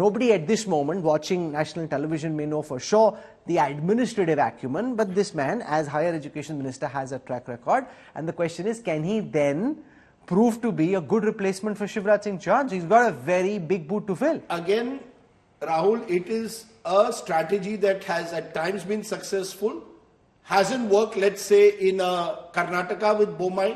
Nobody at this moment watching national television may know for sure the administrative acumen, but this man, as higher education minister, has a track record. And the question is, can he then prove to be a good replacement for Shivraj Singh Chauhan? So he's got a very big boot to fill. Again, Rahul, it is a strategy that has at times been successful. Hasn't worked, let's say, in Karnataka with Bommai.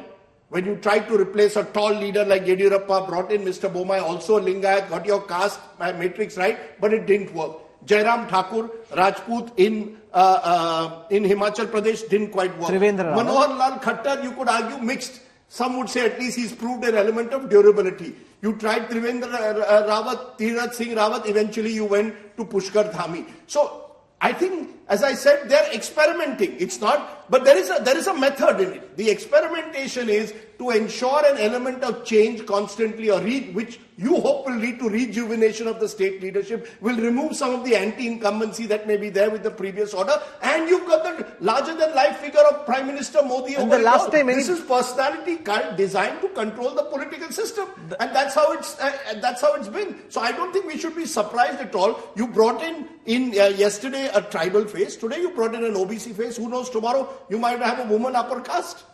When you tried to replace a tall leader like Yediyurappa, brought in Mr. Bommai, also a Lingayat, got your caste matrix right, but it didn't work. Jairam Thakur, Rajput in Himachal Pradesh didn't quite work. Manohar Lal Khattar, you could argue mixed. Some would say at least he's proved an element of durability. You tried Trivendra Rawat, Tirath Singh Rawat, eventually you went to Pushkar Dhami. So I think, as I said, they're experimenting. It's not, but there is a method in it. The experimentation is to ensure an element of change constantly, or which you hope will lead to rejuvenation of the state leadership, will remove some of the anti-incumbency that may be there with the previous order, and you've got the larger-than-life figure of Prime Minister Modi. And the last time, this is personality designed to control the political system, and that's how it's been. So I don't think we should be surprised at all. You brought in yesterday a tribal face. Today you brought in an OBC face. Who knows? Tomorrow you might have a woman upper caste.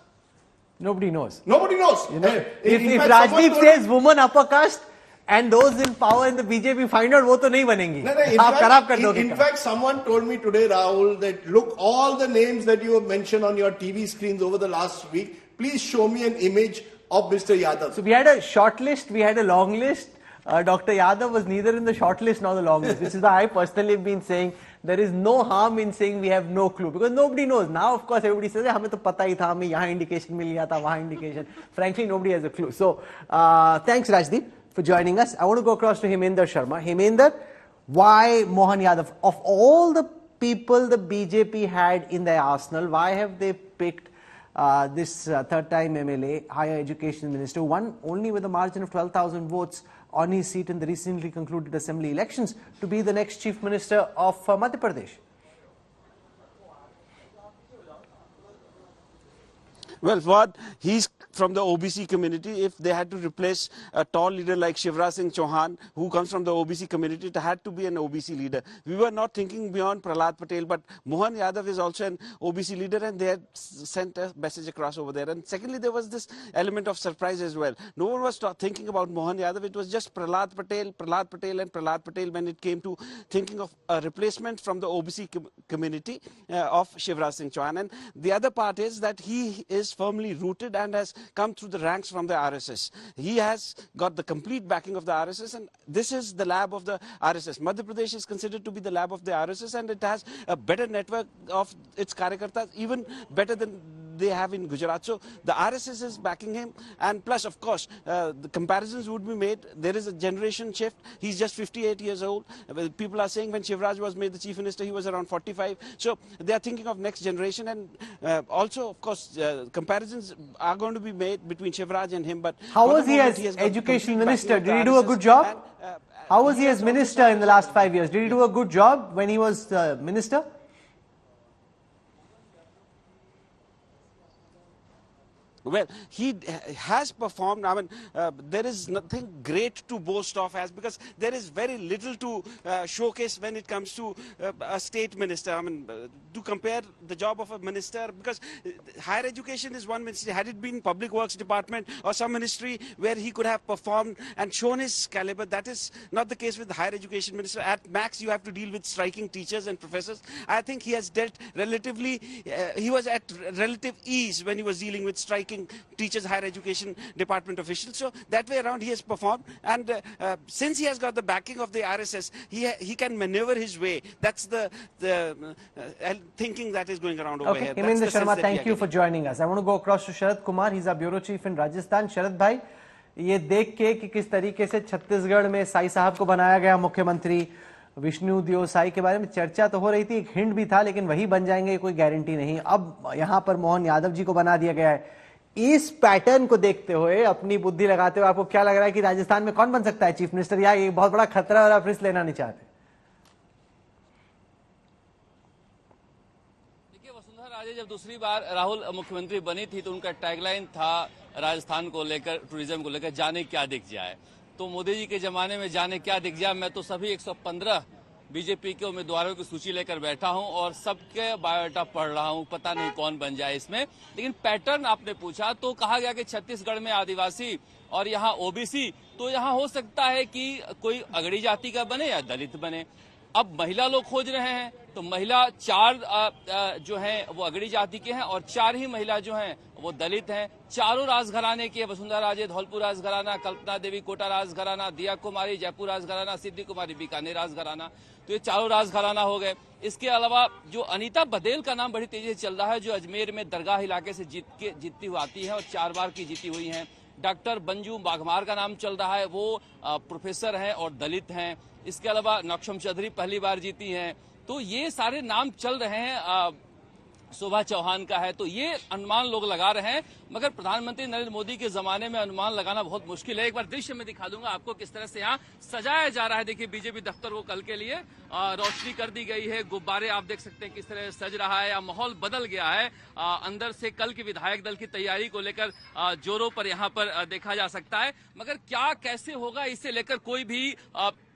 Nobody knows. Nobody knows. You know, if Rajdeep says woman upper caste and those in power in the BJP find out, वो तो नहीं बनेंगी. In fact, someone told me today, Rahul, that look, all the names that you have mentioned on your TV screens over the last week, please show me an image of Mr. Yadav. So we had a short list, we had a long list. Dr. Yadav was neither in the short list nor the long list, which is why I personally have been saying there is no harm in saying we have no clue, because nobody knows. Now, of course, everybody says, हमें तो पता ही था, हमें यहाँ indication मिल गया था, वहाँ indication. Frankly, nobody has a clue. So, thanks Rajdeep for joining us. I want to go across to Hemender Sharma. Hemender, why Mohan Yadav? Of all the people the BJP had in their arsenal, why have they picked this third-time MLA, higher education minister, who won only with a margin of 12,000 votes on his seat in the recently concluded assembly elections, to be the next chief minister of Madhya Pradesh? Well, Fuad, he's from the OBC community. If they had to replace a tall leader like Shivraj Singh Chauhan, who comes from the OBC community, it had to be an OBC leader. We were not thinking beyond Prahlad Patel, but Mohan Yadav is also an OBC leader, and they had sent a message across over there. And secondly, there was this element of surprise as well. No one was thinking about Mohan Yadav. It was just Prahlad Patel, and Prahlad Patel when it came to thinking of a replacement from the OBC community of Shivraj Singh Chouhan. And the other part is that he is firmly rooted and has come through the ranks from the RSS. He has got the complete backing of the RSS, and this is the lab of the RSS. Madhya Pradesh is considered to be the lab of the RSS, and it has a better network of its karyakartas, even better than they have in Gujarat. So the RSS is backing him, and plus, of course, the comparisons would be made. There is a generation shift. He's just 58 years old. People are saying when Shivraj was made the chief minister, he was around 45. So they are thinking of next generation, and also, of course, comparisons are going to be made between Shivraj and him. But how was he as education minister? Did he do a good job? How was he as minister in the last 5 years? Did he do a good job when he was minister? Well, he has performed. I mean, there is nothing great to boast of because there is very little to showcase when it comes to a state minister. I mean, to compare the job of a minister, because higher education is one ministry. Had it been public works department or some ministry where he could have performed and shown his caliber, that is not the case with the higher education minister. At max, you have to deal with striking teachers and professors. I think he has dealt relatively, he was at relative ease when he was dealing with striking teachers, higher education department officials. So that way around he has performed, and since he has got the backing of the RSS, he can maneuver his way. That's the thinking that is going around over here. Hemender Sharma, thank you for joining us. I want to go across to Sharad Kumar. He's our bureau chief in Rajasthan. Sharad bhai, ये देख के कि किस तरीके से छत्तीसगढ़ में साई साहब को बनाया गया मुख्यमंत्री, विष्णु दियो साई के बारे में चर्चा तो हो रही थी, एक हिंट भी था, लेकिन वही बन जाएंगे कोई गारंटी नहीं. अब यहाँ पर मोहन यादव जी को बना दिया गया है. इस पैटर्न को देखते हुए, अपनी बुद्धि लगाते हुए, आपको क्या लग रहा है कि राजस्थान में कौन बन सकता है चीफ मिनिस्टर, या ये बहुत बड़ा खतरा और आप रिस्क लेना नहीं चाहते? देखिए, वसुंधरा राजे जब दूसरी बार राहुल मुख्यमंत्री बनी थी तो उनका टैगलाइन था राजस्थान को लेकर, टूरिज्म को लेकर, जाने क्या दिख जाए. तो मोदी जी के जमाने में जाने क्या दिख जाए। मैं तो सभी 115 बीजेपी के उम्मीदवारों की सूची लेकर बैठा हूं और सबके बायोडाटा पढ़ रहा हूं, पता नहीं कौन बन जाए इसमें। लेकिन पैटर्न आपने पूछा तो कहा गया कि छत्तीसगढ़ में आदिवासी और यहाँ ओबीसी, तो यहाँ हो सकता है कि कोई अगड़ी जाति का बने या दलित बने। अब महिला लोग खोज रहे हैं तो महिला 4 जो हैं वो अगड़ी जाति के हैं और 4 ही महिला जो हैं वो दलित हैं। चारों राजघराने के, वसुंधरा राजे धौलपुर राजघराना, कल्पना देवी कोटा राजघराना, दिया कुमारी जयपुर राजघराना, सिद्धि कुमारी बीकानेर राजघराना, तो ये चारों राजघराना हो गए। इसके अलावा जो अनीता बदेल का नाम बड़ी तेजी से चल रहा है, जो अजमेर में दरगाह इलाके से जीतती हुई आती है और 4 बार की जीती हुई हैं। डॉक्टर बंजू बाघमार का नाम चल रहा है, वो प्रोफेसर हैं और दलित हैं। इसके अलावा नक्शम चौधरी पहली बार जीती हैं। तो ये सारे नाम चल रहे हैं। शोभा चौहान का है, तो ये अनुमान लोग लगा रहे हैं, मगर प्रधानमंत्री नरेंद्र मोदी के जमाने में अनुमान लगाना बहुत मुश्किल है। एक बार दृश्य में दिखा दूंगा आपको किस तरह से यहाँ सजाया जा रहा है। देखिए बीजेपी दफ्तर को कल के लिए रोशनी कर दी गई है, गुब्बारे आप देख सकते हैं किस तरह सज रहा है, या माहौल बदल गया है। अंदर से कल की विधायक दल की तैयारी को लेकर जोरों पर यहाँ पर देखा जा सकता है, मगर क्या कैसे होगा इसे लेकर कोई भी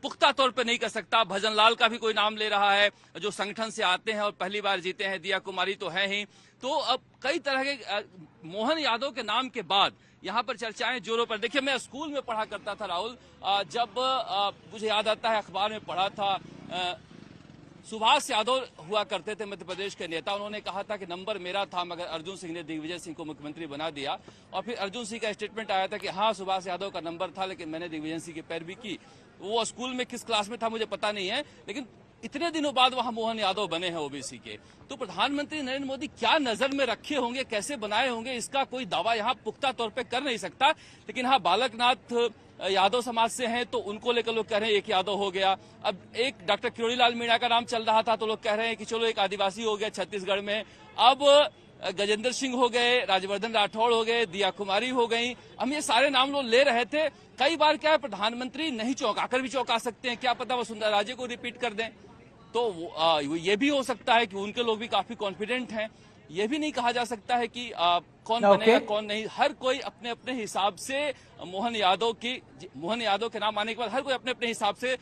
पुख्ता तौर पे नहीं कर सकता। भजन लाल का भी कोई नाम ले रहा है जो संगठन से आते हैं और पहली बार जीते हैं, दिया कुमारी तो है ही। तो अब कई तरह के मोहन यादव के नाम के बाद यहाँ पर चर्चाएं जोरों पर। देखिए मैं स्कूल में पढ़ा करता था राहुल, जब मुझे याद आता है अखबार में पढ़ा था, सुभाष यादव हुआ करते थे मध्य प्रदेश के नेता। उन्होंने कहा था कि नंबर मेरा था मगर अर्जुन सिंह ने दिग्विजय सिंह को मुख्यमंत्री बना दिया, और फिर अर्जुन सिंह का स्टेटमेंट आया था कि हाँ सुभाष यादव का नंबर था लेकिन मैंने दिग्विजय सिंह की पैरवी की। वो स्कूल में किस क्लास में था मुझे पता नहीं है, लेकिन इतने दिनों बाद वहां मोहन यादव बने हैं ओबीसी के। तो प्रधानमंत्री नरेंद्र मोदी क्या नजर में रखे होंगे, कैसे बनाए होंगे, इसका कोई दावा यहाँ पुख्ता तौर पे कर नहीं सकता। लेकिन हाँ बालकनाथ यादव समाज से हैं तो उनको लेकर लोग कह रहे हैं एक यादव हो गया। अब एक डॉक्टर किरोड़ीलाल मीणा का नाम चल रहा था तो लोग कह रहे हैं कि चलो एक आदिवासी हो गया छत्तीसगढ़ में। अब गजेंद्र सिंह हो गए, राजवर्धन राठौड़ हो गए, दिया कुमारी हो गई। हम ये सारे नाम लोग ले रहे थे। कई बार क्या है प्रधानमंत्री नहीं चौंकाकर भी चौंका सकते हैं, क्या पता वसुंधरा राजे को रिपीट कर दें। तो ये भी हो सकता है कि उनके लोग भी काफी कॉन्फिडेंट हैं। ये भी नहीं कहा जा सकता है कि कौन बनेगा कौन नहीं। हर कोई अपने अपने हिसाब से मोहन यादव के नाम आने के बाद हर कोई अपने अपने हिसाब से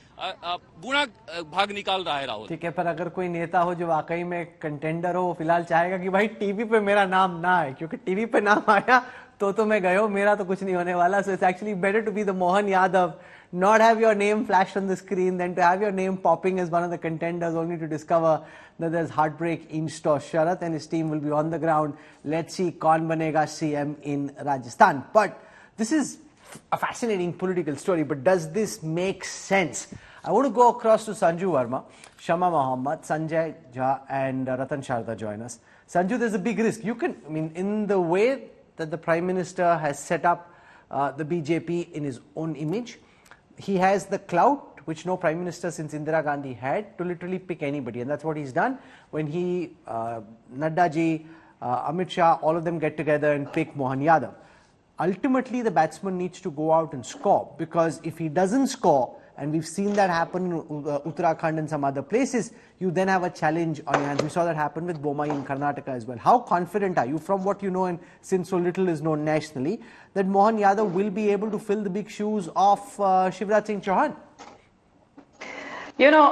गुणा भाग निकाल रहा है राहुल। ठीक है, पर अगर कोई नेता हो जो वाकई में कंटेंडर हो, वो फिलहाल चाहेगा कि भाई टीवी पे मेरा नाम ना आए, क्योंकि टीवी पे नाम आया तो मैं गयो, मेरा तो कुछ नहीं होने वाला। So it's actually better to be the Mohan Yadav, not have your name flashed on the screen, than to have your name popping as one of the contenders only to discover that there's heartbreak east of Sharath and his team will be on the ground. Let's see kaun banega CM in Rajasthan. But this is a fascinating political story, but does this make sense? I want to go across to Sanju Verma, Shama Mohammed, Sanjay Jha and Ratan Sharda join us. Sanju, there's a big risk. In the way that the Prime Minister has set up the BJP in his own image, he has the clout which no Prime Minister since Indira Gandhi had to literally pick anybody, and that's what he's done when he, Nadda ji, Amit Shah, all of them get together and pick Mohan Yadav. Ultimately, the batsman needs to go out and score, because if he doesn't score, and we've seen that happen in Uttarakhand and some other places, you then have a challenge on your hands. We saw that happen with Bomai in Karnataka as well. How confident are you, from what you know and since so little is known nationally, that Mohan Yadav will be able to fill the big shoes of Shivraj Singh Chauhan? You know,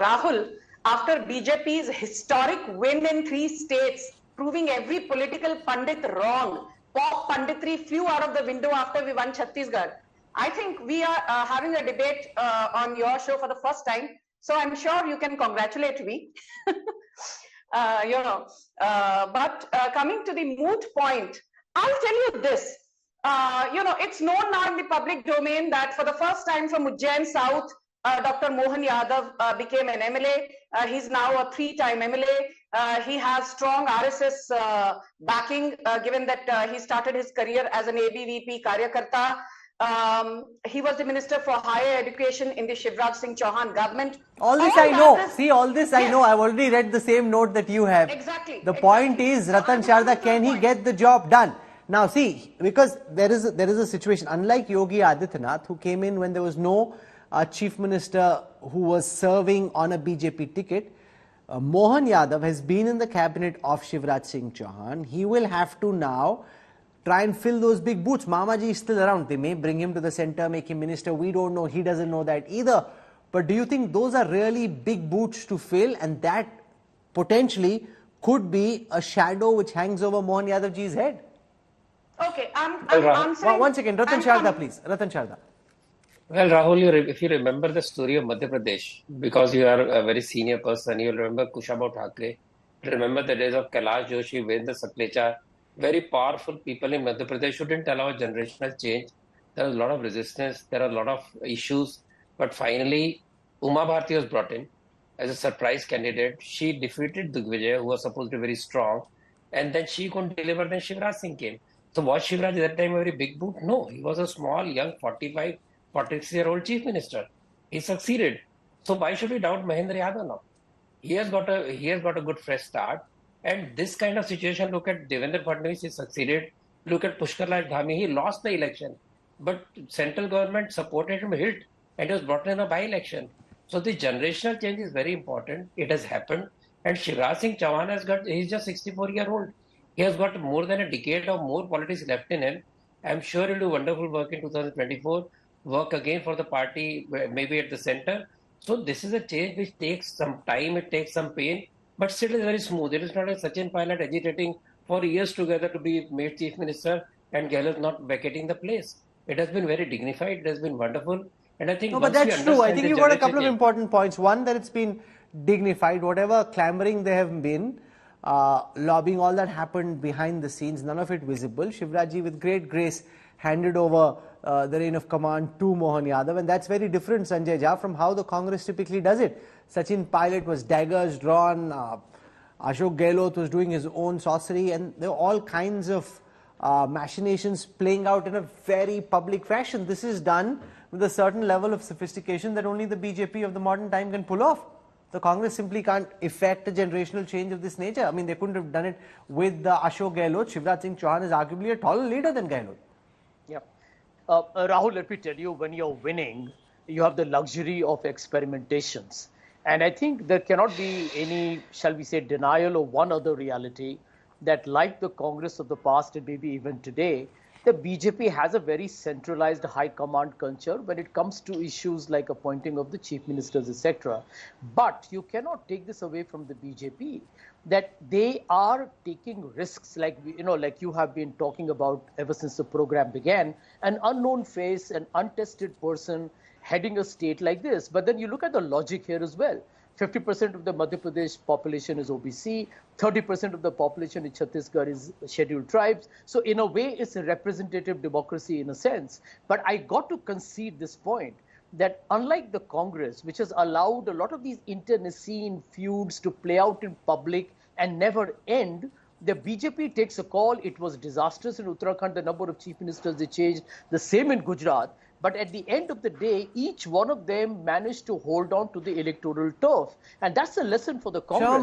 Rahul, after BJP's historic win in 3 states, proving every political pundit wrong, pop punditry flew out of the window after we won Chhattisgarh. I think we are having a debate on your show for the first time, so I'm sure you can congratulate me. But coming to the moot point, I'll tell you this. It's known now in the public domain that for the first time from Ujjain South, Dr. Mohan Yadav became an MLA. He's now a 3-time MLA. He has strong RSS backing, given that he started his career as an ABVP Karyakarta. He was the Minister for Higher Education in the Shivraj Singh Chauhan government. All this I know. See, all this I know. I've already read the same note that you have. Exactly. The point is, Ratan Sharda, can he get the job done? Now see, because there is a situation, unlike Yogi Adityanath, who came in when there was no Chief Minister who was serving on a BJP ticket, Mohan Yadav has been in the cabinet of Shivraj Singh Chauhan. He will have to now try and fill those big boots. Mamaji is still around. They may bring him to the centre, make him minister. We don't know. He doesn't know that either. But do you think those are really big boots to fill, and that potentially could be a shadow which hangs over Mohan Yadav ji's head? Okay, I'm answering. One second, Ratan Sharda, please. Ratan Sharda. Well, Rahul, if you remember the story of Madhya Pradesh, because you are a very senior person, you'll remember Kushabha Thakre, remember the days of Kailash Joshi, Virendra Saklecha, very powerful people in Madhya Pradesh who didn't allow generational change. There was a lot of resistance, there are a lot of issues, but finally, Uma Bharti was brought in as a surprise candidate. She defeated Digvijay, who was supposed to be very strong, and then she couldn't deliver, then Shivraj Singh came. So was Shivraj at that time a very big boot? No, he was a small, young, 45, 46-year-old chief minister. He succeeded. So why should we doubt Mahendra Yadav now? He has got a good fresh start. And this kind of situation, look at Devendra Fadnavis, he succeeded. Look at Pushkar Lal Dhami, he lost the election. But central government supported him, hilt, and he was brought in a by-election. So the generational change is very important. It has happened. And Shivraj Singh Chauhan he's just 64-year-old. He has got more than a decade of more politics left in him. I'm sure he'll do wonderful work in 2024, work again for the party, maybe at the center. So this is a change which takes some time, it takes some pain, but still is very smooth. It is not like Sachin Pilot agitating for years together to be made chief minister and Gehlot not vacating the place. It has been very dignified, it has been wonderful. And I think no, but that's true. I think you got a couple of important points. One, that it's been dignified. Whatever clamoring there have been, lobbying, all that happened behind the scenes, none of it visible. Shivrajji with great grace handed over the reign of command to Mohan Yadav, and that's very different, Sanjay Jha, from how the Congress typically does it. Sachin Pilot was daggers drawn, Ashok Gehlot was doing his own sorcery, and there were all kinds of machinations playing out in a very public fashion. This is done with a certain level of sophistication that only the BJP of the modern time can pull off. The Congress simply can't effect a generational change of this nature. I mean, they couldn't have done it with Ashok Gehlot. Shivraj Singh Chauhan is arguably a taller leader than Gehlot. Yeah. Rahul, let me tell you, when you're winning, you have the luxury of experimentations. And I think there cannot be any, shall we say, denial of one other reality, that like the Congress of the past and maybe even today, the BJP has a very centralized high command culture when it comes to issues like appointing of the chief ministers, etc. But you cannot take this away from the BJP, that they are taking risks, like like you have been talking about ever since the program began, an unknown face, an untested person heading a state like this. But then you look at the logic here as well. 50% of the Madhya Pradesh population is OBC, 30% of the population in Chhattisgarh is scheduled tribes. So in a way, it's a representative democracy in a sense. But I got to concede this point, that unlike the Congress, which has allowed a lot of these internecine feuds to play out in public and never end, the BJP takes a call. It was disastrous in Uttarakhand, the number of chief ministers they changed, the same in Gujarat. But at the end of the day, each one of them managed to hold on to the electoral turf. And that's a lesson for the Congress. Sure.